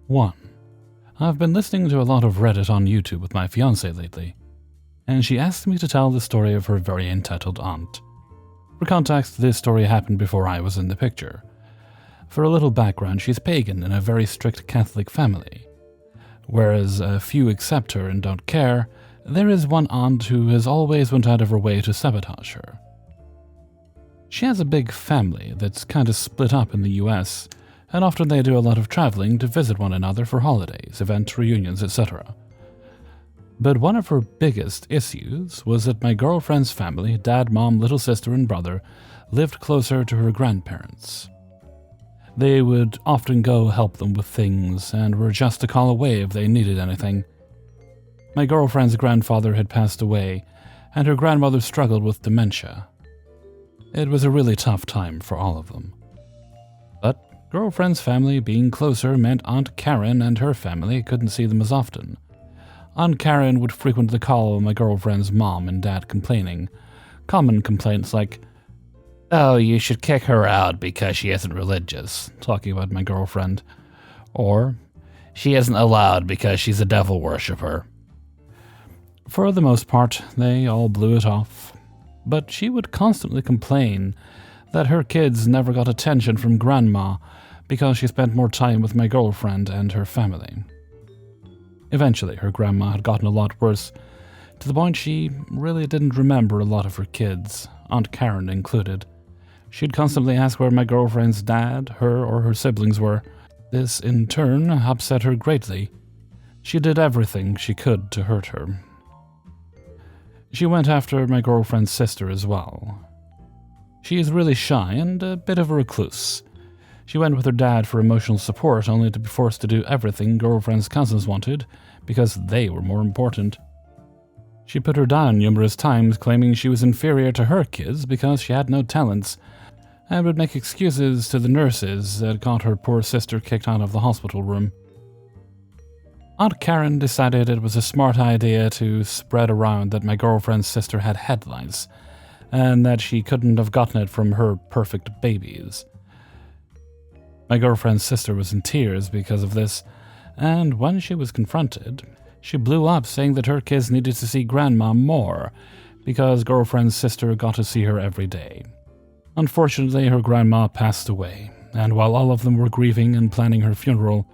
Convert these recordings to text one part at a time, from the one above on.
1. I've been listening to a lot of Reddit on YouTube with my fiancée lately, and she asked me to tell the story of her very entitled aunt. For context, this story happened before I was in the picture. For a little background, she's pagan in a very strict Catholic family. Whereas a few accept her and don't care, there is one aunt who has always went out of her way to sabotage her. She has a big family that's kind of split up in the US, and often they do a lot of traveling to visit one another for holidays, events, reunions, etc. But one of her biggest issues was that my girlfriend's family, dad, mom, little sister, and brother, lived closer to her grandparents. They would often go help them with things and were just a call away if they needed anything. My girlfriend's grandfather had passed away, and her grandmother struggled with dementia. It was a really tough time for all of them. But girlfriend's family being closer meant Aunt Karen and her family couldn't see them as often. Aunt Karen would frequently call my girlfriend's mom and dad complaining. Common complaints like, "Oh, you should kick her out because she isn't religious," talking about my girlfriend. Or, "She isn't allowed because she's a devil worshipper." For the most part, they all blew it off. But she would constantly complain that her kids never got attention from grandma because she spent more time with my girlfriend and her family. Eventually, her grandma had gotten a lot worse, to the point she really didn't remember a lot of her kids, Aunt Karen included. She'd constantly ask where my girlfriend's dad, her, or her siblings were. This, in turn, upset her greatly. She did everything she could to hurt her. She went after my girlfriend's sister as well. She is really shy and a bit of a recluse. She went with her dad for emotional support, only to be forced to do everything girlfriend's cousins wanted, because they were more important. She put her down numerous times, claiming she was inferior to her kids because she had no talents, and would make excuses to the nurses that got her poor sister kicked out of the hospital room. Aunt Karen decided it was a smart idea to spread around that my girlfriend's sister had head lice, and that she couldn't have gotten it from her perfect babies. My girlfriend's sister was in tears because of this, and when she was confronted, she blew up saying that her kids needed to see grandma more because girlfriend's sister got to see her every day. Unfortunately, her grandma passed away, and while all of them were grieving and planning her funeral,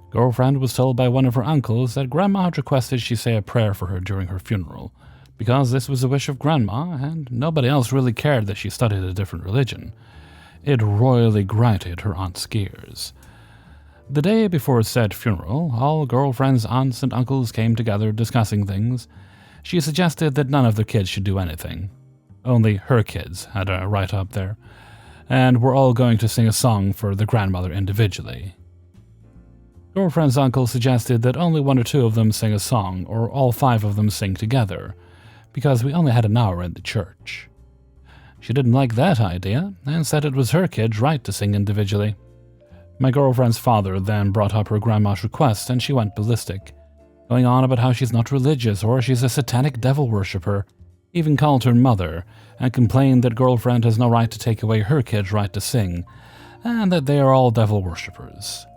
girlfriend was told by one of her uncles that grandma had requested she say a prayer for her during her funeral, because this was a wish of grandma, and nobody else really cared that she studied a different religion. It royally grinded her aunt's gears. The day before said funeral, all girlfriend's aunts and uncles came together discussing things. She suggested that none of their kids should do anything. Only her kids had a right up there, and were all going to sing a song for the grandmother individually. Girlfriend's uncle suggested that only one or two of them sing a song, or all five of them sing together, because we only had an hour in the church. She didn't like that idea, and said it was her kid's right to sing individually. My girlfriend's father then brought up her grandma's request, and she went ballistic, going on about how she's not religious or she's a satanic devil worshipper, even called her mother, and complained that girlfriend has no right to take away her kid's right to sing, and that they are all devil worshippers.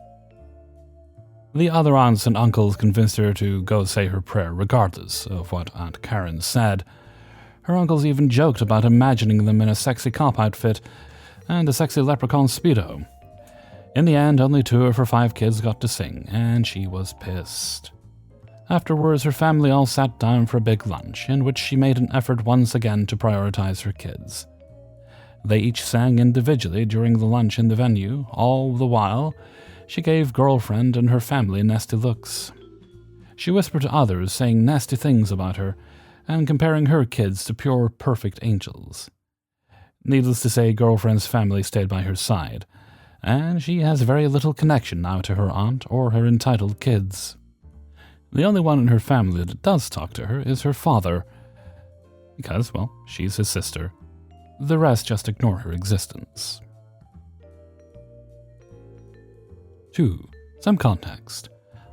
The other aunts and uncles convinced her to go say her prayer regardless of what Aunt Karen said. Her uncles even joked about imagining them in a sexy cop outfit and a sexy leprechaun speedo. In the end, only 2 of her 5 kids got to sing, and she was pissed. Afterwards, her family all sat down for a big lunch, in which she made an effort once again to prioritize her kids. They each sang individually during the lunch in the venue, all the while she gave girlfriend and her family nasty looks. She whispered to others, saying nasty things about her, and comparing her kids to pure, perfect angels. Needless to say, girlfriend's family stayed by her side, and she has very little connection now to her aunt or her entitled kids. The only one in her family that does talk to her is her father, because, well, she's his sister. The rest just ignore her existence. 2. Some context.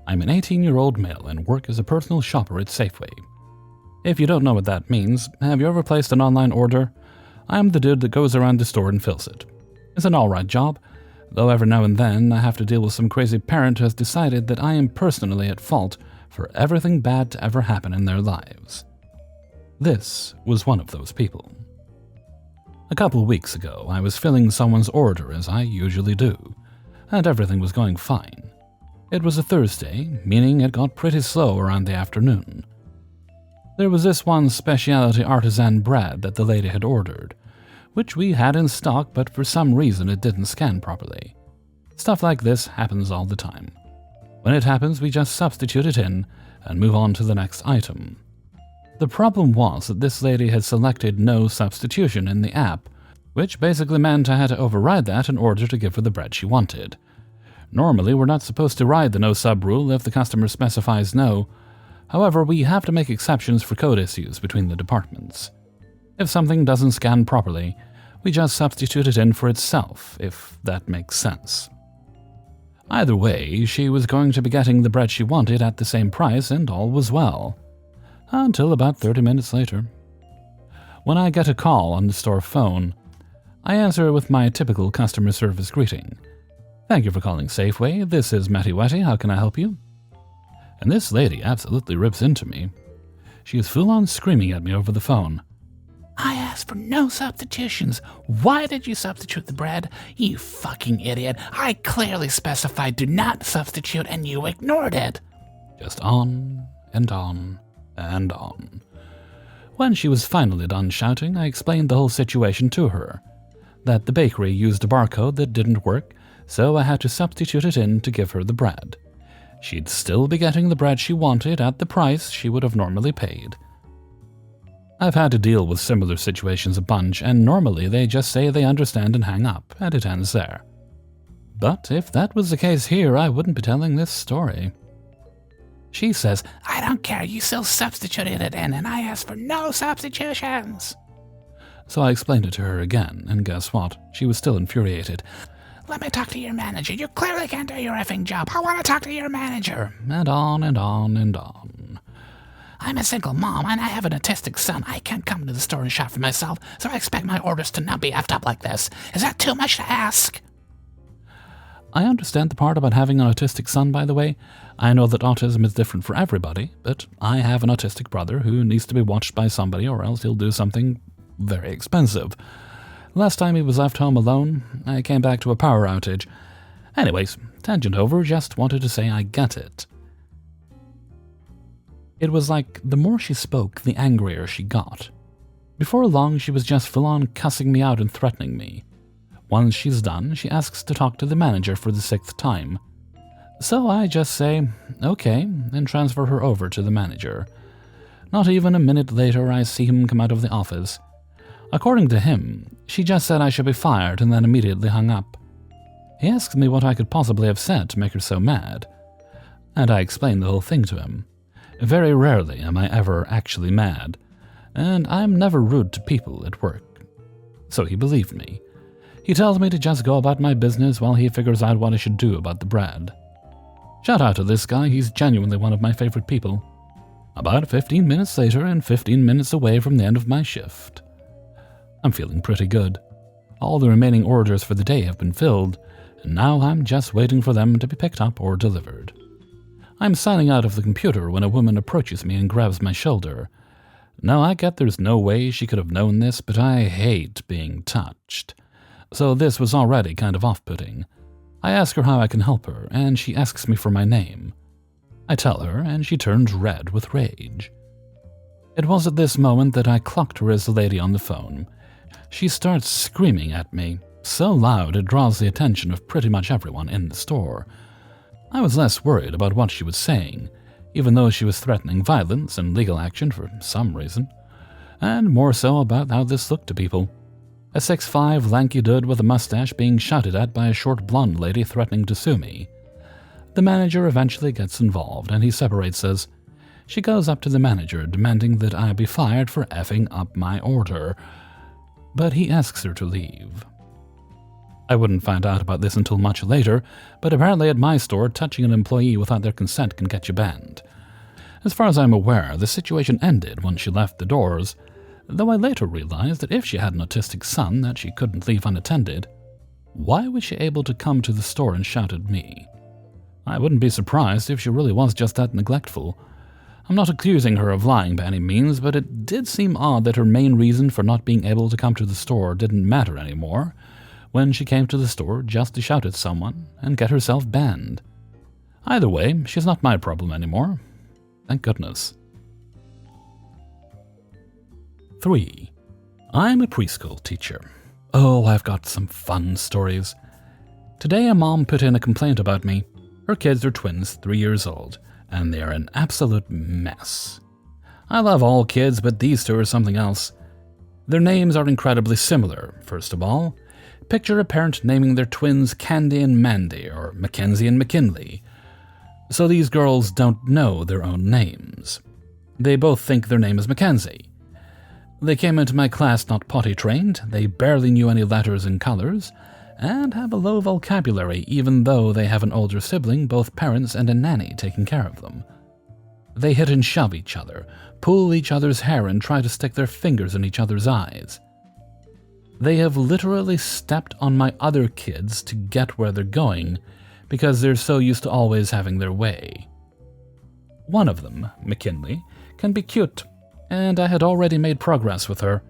I'm an 18-year-old male and work as a personal shopper at Safeway. If you don't know what that means, have you ever placed an online order? I'm the dude that goes around the store and fills it. It's an alright job, though every now and then I have to deal with some crazy parent who has decided that I am personally at fault for everything bad to ever happen in their lives. This was one of those people. A couple of weeks ago, I was filling someone's order as I usually do, and everything was going fine. It was a Thursday, meaning it got pretty slow around the afternoon. There was this one specialty artisan bread that the lady had ordered, which we had in stock, but for some reason it didn't scan properly. Stuff like this happens all the time. When it happens, we just substitute it in and move on to the next item. The problem was that this lady had selected no substitution in the app, which basically meant I had to override that in order to give her the bread she wanted. Normally, we're not supposed to ride the no sub rule if the customer specifies no. However, we have to make exceptions for code issues between the departments. If something doesn't scan properly, we just substitute it in for itself, if that makes sense. Either way, she was going to be getting the bread she wanted at the same price, and all was well. Until about 30 minutes later. When I get a call on the store phone, I answer with my typical customer service greeting. "Thank you for calling Safeway. This is Matty Wetty. How can I help you?" And this lady absolutely rips into me. She is full-on screaming at me over the phone. "I asked for no substitutions. Why did you substitute the bread? You fucking idiot. I clearly specified do not substitute and you ignored it." Just on and on and on. When she was finally done shouting, I explained the whole situation to her. That the bakery used a barcode that didn't work, so I had to substitute it in to give her the bread. She'd still be getting the bread she wanted at the price she would have normally paid. I've had to deal with similar situations a bunch, and normally they just say they understand and hang up, and it ends there. But if that was the case here, I wouldn't be telling this story. She says, "I don't care, you still substituted it in, and I asked for no substitutions." So I explained it to her again, and guess what? She was still infuriated. "Let me talk to your manager. You clearly can't do your effing job. I want to talk to your manager." And on and on and on. "I'm a single mom, and I have an autistic son. I can't come to the store and shop for myself, so I expect my orders to not be effed up like this. Is that too much to ask?" I understand the part about having an autistic son, by the way. I know that autism is different for everybody, but I have an autistic brother who needs to be watched by somebody or else he'll do something very expensive. Last time he was left home alone, I came back to a power outage. Anyways, tangent over, just wanted to say I get it. It was like the more she spoke, the angrier she got. Before long, she was just full-on cussing me out and threatening me. Once she's done, she asks to talk to the manager for the 6th time. So I just say, okay, and transfer her over to the manager. Not even a minute later, I see him come out of the office. According to him, she just said I should be fired and then immediately hung up. He asked me what I could possibly have said to make her so mad, and I explained the whole thing to him. Very rarely am I ever actually mad, and I'm never rude to people at work. So he believed me. He tells me to just go about my business while he figures out what I should do about the bread. Shout out to this guy, he's genuinely one of my favorite people. About 15 minutes later and 15 minutes away from the end of my shift. I'm feeling pretty good. All the remaining orders for the day have been filled, and now I'm just waiting for them to be picked up or delivered. I'm signing out of the computer when a woman approaches me and grabs my shoulder. Now I get there's no way she could have known this, but I hate being touched. So this was already kind of off-putting. I ask her how I can help her, and she asks me for my name. I tell her, and she turns red with rage. It was at this moment that I clocked her as the lady on the phone. She starts screaming at me, so loud it draws the attention of pretty much everyone in the store. I was less worried about what she was saying, even though she was threatening violence and legal action for some reason, and more so about how this looked to people. A 6'5" lanky dude with a mustache being shouted at by a short blonde lady threatening to sue me. The manager eventually gets involved, and he separates us. She goes up to the manager, demanding that I be fired for effing up my order, but he asks her to leave. I wouldn't find out about this until much later, but apparently at my store, touching an employee without their consent can get you banned. As far as I'm aware, the situation ended when she left the doors, though I later realized that if she had an autistic son that she couldn't leave unattended. Why was she able to come to the store and shout at me? I wouldn't be surprised if she really was just that neglectful. I'm not accusing her of lying by any means, but it did seem odd that her main reason for not being able to come to the store didn't matter anymore when she came to the store just to shout at someone and get herself banned. Either way, she's not my problem anymore. Thank goodness. 3. I'm a preschool teacher. Oh, I've got some fun stories. Today a mom put in a complaint about me. Her kids are twins, 3 years old, and they are an absolute mess. I love all kids, but these two are something else. Their names are incredibly similar, first of all. Picture a parent naming their twins Candy and Mandy, or Mackenzie and McKinley. So these girls don't know their own names. They both think their name is Mackenzie. They came into my class not potty trained, they barely knew any letters and colors, and have a low vocabulary even though they have an older sibling, both parents and a nanny taking care of them. They hit and shove each other, pull each other's hair and try to stick their fingers in each other's eyes. They have literally stepped on my other kids to get where they're going because they're so used to always having their way. One of them, McKinley, can be cute, and I had already made progress with her.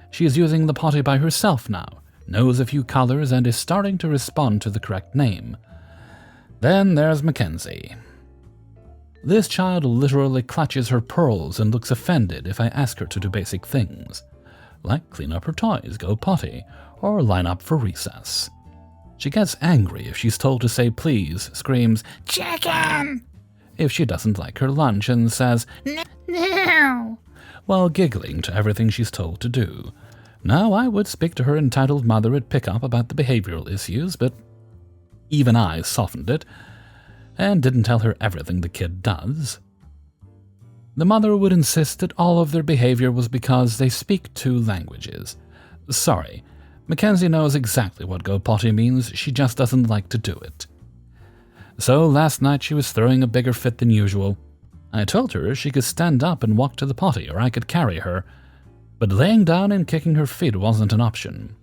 She is using the potty by herself now, knows a few colors, and is starting to respond to the correct name. Then there's Mackenzie. This child literally clutches her pearls and looks offended if I ask her to do basic things, like clean up her toys, go potty, or line up for recess. She gets angry if she's told to say please, screams, "Chicken!" if she doesn't like her lunch and says, "No," while giggling to everything she's told to do. Now, I would speak to her entitled mother at pickup about the behavioral issues, but even I softened it and didn't tell her everything the kid does. The mother would insist that all of their behavior was because they speak 2 languages. Sorry, Mackenzie knows exactly what go potty means, she just doesn't like to do it. So last night she was throwing a bigger fit than usual. I told her she could stand up and walk to the potty or I could carry her, but laying down and kicking her feet wasn't an option.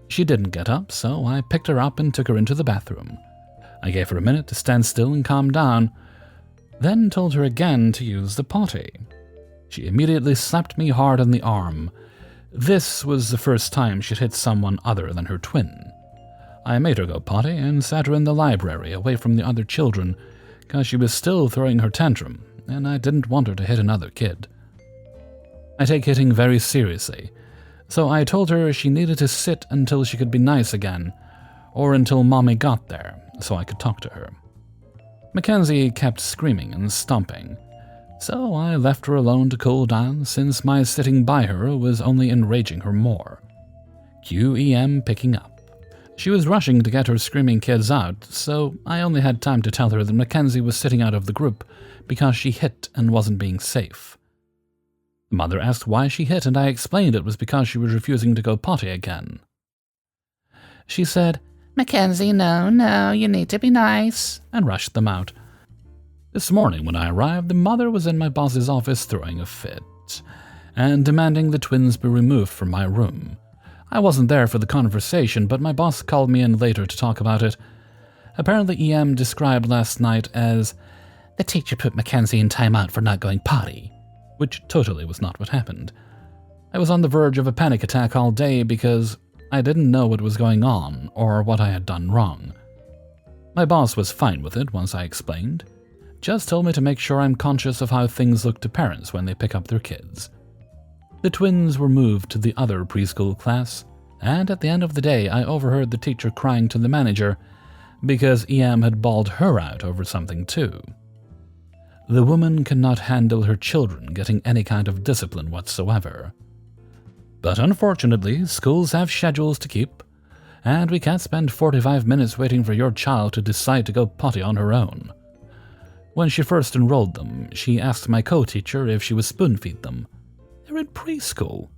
She didn't get up, so I picked her up and took her into the bathroom. I gave her a minute to stand still and calm down, then told her again to use the potty. She immediately slapped me hard on the arm. This was the first time she'd hit someone other than her twin. I made her go potty and sat her in the library away from the other children because she was still throwing her tantrum, and I didn't want her to hit another kid. I take hitting very seriously, so I told her she needed to sit until she could be nice again, or until Mommy got there, so I could talk to her. Mackenzie kept screaming and stomping, so I left her alone to cool down since my sitting by her was only enraging her more. QEM picking up. She was rushing to get her screaming kids out, so I only had time to tell her that Mackenzie was sitting out of the group because she hit and wasn't being safe. The mother asked why she hit, and I explained it was because she was refusing to go potty again. She said, "Mackenzie, no, you need to be nice," and rushed them out. This morning when I arrived, the mother was in my boss's office throwing a fit and demanding the twins be removed from my room. I wasn't there for the conversation, but my boss called me in later to talk about it. Apparently EM described last night as, "The teacher put Mackenzie in timeout for not going potty," which totally was not what happened. I was on the verge of a panic attack all day because I didn't know what was going on or what I had done wrong. My boss was fine with it once I explained. Just told me to make sure I'm conscious of how things look to parents when they pick up their kids. The twins were moved to the other preschool class, and at the end of the day I overheard the teacher crying to the manager because EM had bawled her out over something too. The woman cannot handle her children getting any kind of discipline whatsoever. But unfortunately, schools have schedules to keep, and we can't spend 45 minutes waiting for your child to decide to go potty on her own. When she first enrolled them, she asked my co-teacher if she would spoon-feed them. They're in preschool.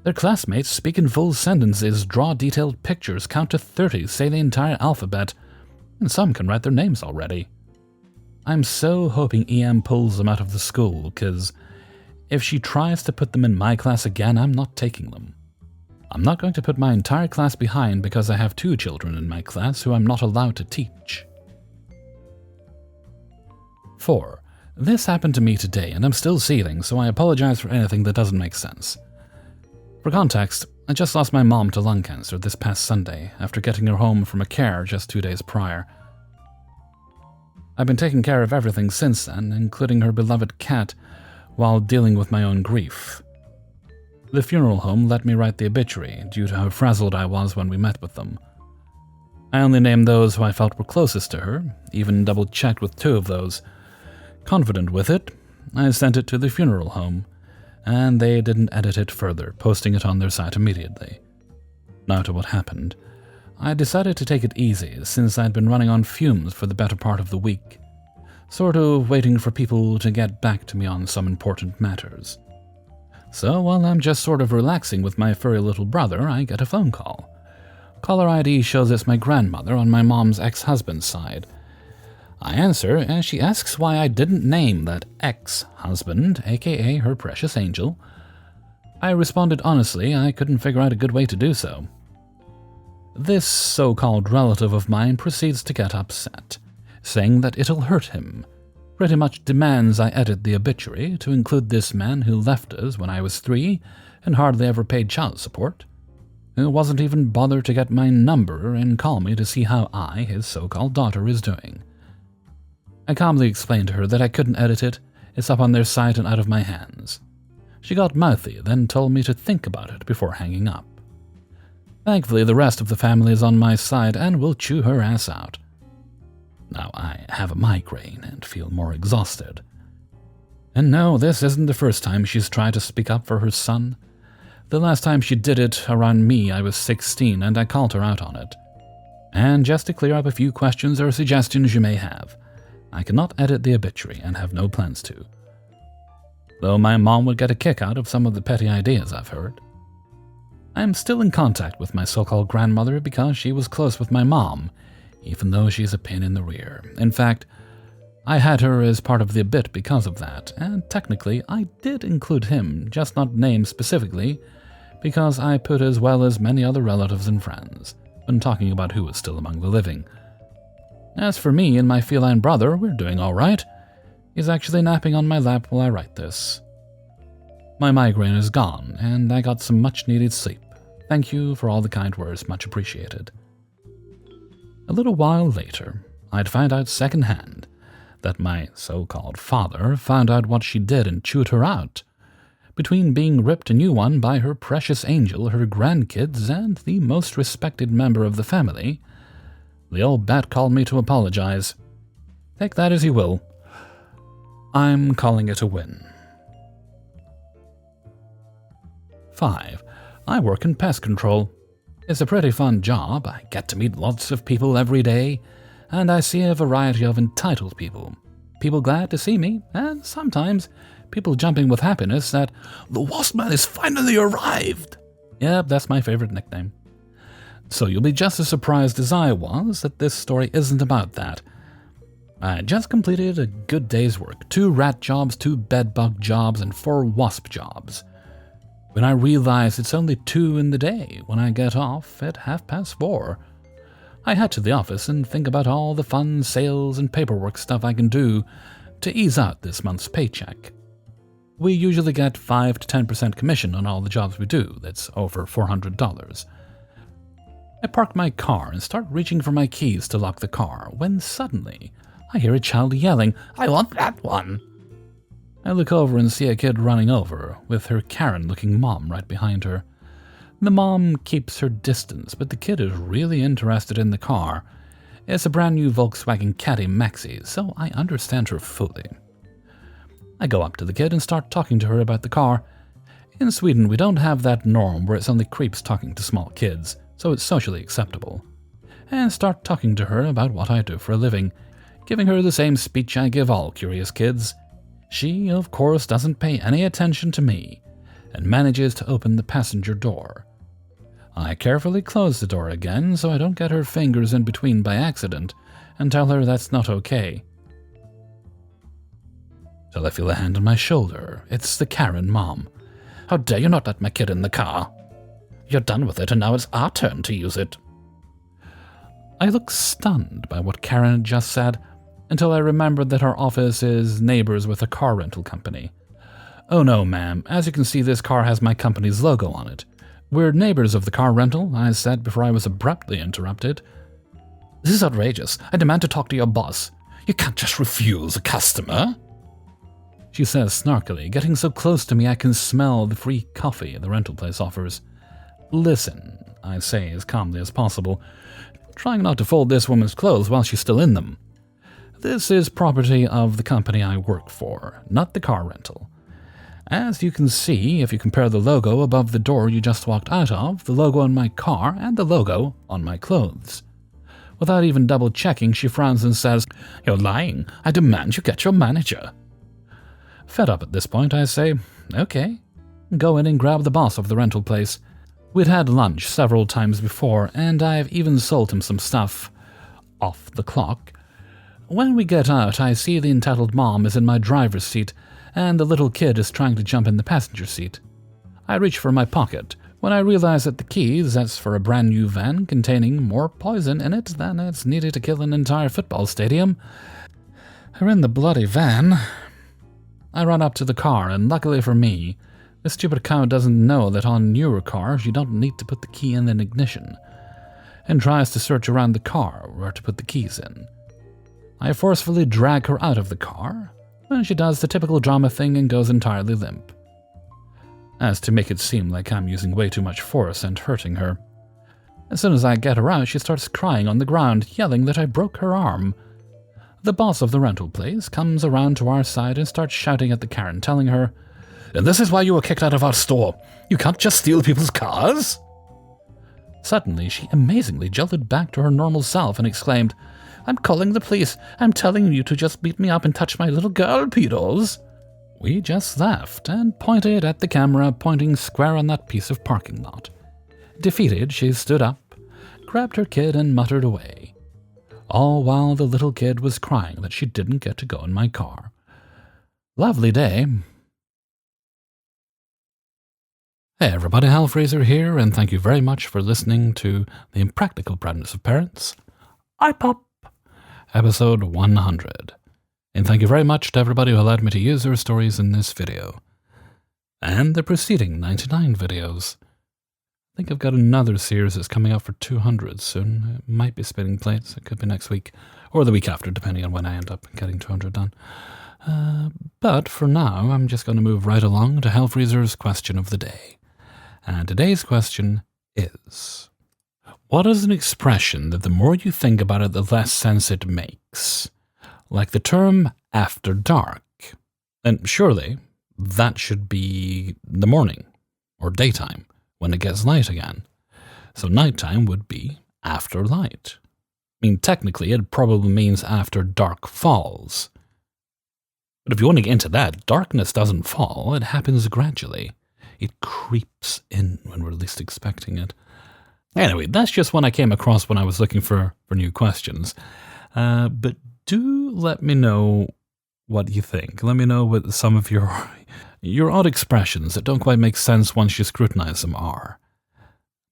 Their classmates speak in full sentences, draw detailed pictures, count to 30, say the entire alphabet, and some can write their names already. I'm so hoping EM pulls them out of the school, because if she tries to put them in my class again, I'm not taking them. I'm not going to put my entire class behind because I have 2 children in my class who I'm not allowed to teach. 4. This happened to me today and I'm still seething, so I apologize for anything that doesn't make sense. For context, I just lost my mom to lung cancer this past Sunday after getting her home from a care just 2 days prior. I've been taking care of everything since then, including her beloved cat, while dealing with my own grief. The funeral home let me write the obituary due to how frazzled I was when we met with them. I only named those who I felt were closest to her, even double-checked with 2 of those. Confident with it, I sent it to the funeral home, and they didn't edit it further, posting it on their site immediately. Now to what happened. I decided to take it easy since I'd been running on fumes for the better part of the week, sort of waiting for people to get back to me on some important matters. So while I'm just sort of relaxing with my furry little brother, I get a phone call. Caller ID shows it's my grandmother on my mom's ex-husband's side. I answer as she asks why I didn't name that ex-husband, aka her precious angel. I responded honestly I couldn't figure out a good way to do so. This so-called relative of mine proceeds to get upset, saying that it'll hurt him. Pretty much demands I edit the obituary to include this man who left us when I was 3 and hardly ever paid child support, who wasn't even bothered to get my number and call me to see how I, his so-called daughter, is doing. I calmly explained to her that I couldn't edit it, it's up on their site and out of my hands. She got mouthy, then told me to think about it before hanging up. Thankfully, the rest of the family is on my side and will chew her ass out. Now, I have a migraine and feel more exhausted. And no, this isn't the first time she's tried to speak up for her son. The last time she did it around me, I was 16 and I called her out on it. And just to clear up a few questions or suggestions you may have, I cannot edit the obituary and have no plans to. Though my mom would get a kick out of some of the petty ideas I've heard. I am still in contact with my so-called grandmother because she was close with my mom, even though she's a pain in the rear. In fact, I had her as part of the bit because of that, and technically I did include him, just not named specifically, because I put as well as many other relatives and friends, when talking about who was still among the living. As for me and my feline brother, we're doing alright. He's actually napping on my lap while I write this. My migraine is gone, and I got some much-needed sleep. Thank you for all the kind words, much appreciated. A little while later, I'd found out secondhand that my so-called father found out what she did and chewed her out. Between being ripped a new one by her precious angel, her grandkids, and the most respected member of the family, the old bat called me to apologize. Take that as you will. I'm calling it a win. 5. I work in pest control. It's a pretty fun job. I get to meet lots of people every day, and I see a variety of entitled people. People glad to see me, and sometimes people jumping with happiness that the Waspman has finally arrived. Yep, that's my favorite nickname. So you'll be just as surprised as I was that this story isn't about that. I just completed a good day's work, 2 rat jobs, 2 bedbug jobs, and 4 wasp jobs. When I realized it's only 2 in the day when I get off at 4:30. I head to the office and think about all the fun sales and paperwork stuff I can do to ease out this month's paycheck. We usually get 5 to 10% commission on all the jobs we do, that's over $400. I park my car and start reaching for my keys to lock the car, when suddenly I hear a child yelling, "I want that one!" I look over and see a kid running over, with her Karen-looking mom right behind her. The mom keeps her distance, but the kid is really interested in the car. It's a brand new Volkswagen Caddy Maxi, so I understand her fully. I go up to the kid and start talking to her about the car. In Sweden, we don't have that norm where it's only creeps talking to small kids, so it's socially acceptable. And start talking to her about what I do for a living, giving her the same speech I give all curious kids. She, of course, doesn't pay any attention to me, and manages to open the passenger door. I carefully close the door again so I don't get her fingers in between by accident, and tell her that's not okay. Till I feel a hand on my shoulder. It's the Karen mom. "How dare you not let my kid in the car? You're done with it, and now it's our turn to use it. I looked stunned by what Karen had just said, until I remembered that our office is neighbors with a car rental company. Oh no, ma'am. As you can see, this car has my company's logo on it. We're neighbors of the car rental, I said before I was abruptly interrupted. This is outrageous. I demand to talk to your boss. You can't just refuse a customer. She says snarkily, getting so close to me I can smell the free coffee the rental place offers. Listen, I say as calmly as possible, trying not to fold this woman's clothes while she's still in them. This is property of the company I work for, not the car rental. As you can see, if you compare the logo above the door you just walked out of, the logo on my car, and the logo on my clothes. Without even double-checking, she frowns and says, You're lying. I demand you get your manager. Fed up at this point, I say, Okay. Go in and grab the boss of the rental place. We'd had lunch several times before, and I've even sold him some stuff off the clock. When we get out, I see the entitled mom is in my driver's seat, and the little kid is trying to jump in the passenger seat. I reach for my pocket, when I realize that the keys, that's for a brand new van containing more poison in it than it's needed to kill an entire football stadium, are in the bloody van. I run up to the car, and luckily for me, this stupid cow doesn't know that on newer cars you don't need to put the key in an ignition, and tries to search around the car where to put the keys in. I forcefully drag her out of the car, and she does the typical drama thing and goes entirely limp. As to make it seem like I'm using way too much force and hurting her. As soon as I get her out, she starts crying on the ground, yelling that I broke her arm. The boss of the rental place comes around to our side and starts shouting at the Karen, telling her, And this is why you were kicked out of our store. You can't just steal people's cars. Suddenly, she amazingly jolted back to her normal self and exclaimed, I'm calling the police. I'm telling you to just beat me up and touch my little girl, pedos. We just laughed and pointed at the camera, pointing square on that piece of parking lot. Defeated, she stood up, grabbed her kid, and muttered away. All while the little kid was crying that she didn't get to go in my car. Lovely day. Hey everybody, Hellfreezer here, and thank you very much for listening to The Impractical Proudness of Parents, Ipop, episode 100. And thank you very much to everybody who allowed me to use their stories in this video. And the preceding 99 videos. I think I've got another series that's coming out for 200 soon. It might be spinning plates. It could be next week. Or the week after, depending on when I end up getting 200 done. But for now, I'm just going to move right along to Hellfreezer's question of the day. And today's question is, what is an expression that the more you think about it, the less sense it makes? Like the term after dark. And surely that should be the morning or daytime when it gets light again. So nighttime would be after light. I mean, technically it probably means after dark falls. But if you want to get into that, darkness doesn't fall, it happens gradually. It creeps in when we're least expecting it. Anyway, that's just one I came across when I was looking for new questions. But do let me know what you think. Let me know what some of your odd expressions that don't quite make sense once you scrutinize them are.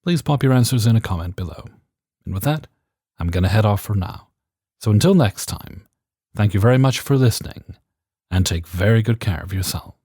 Please pop your answers in a comment below. And with that, I'm going to head off for now. So until next time, thank you very much for listening, and take very good care of yourself.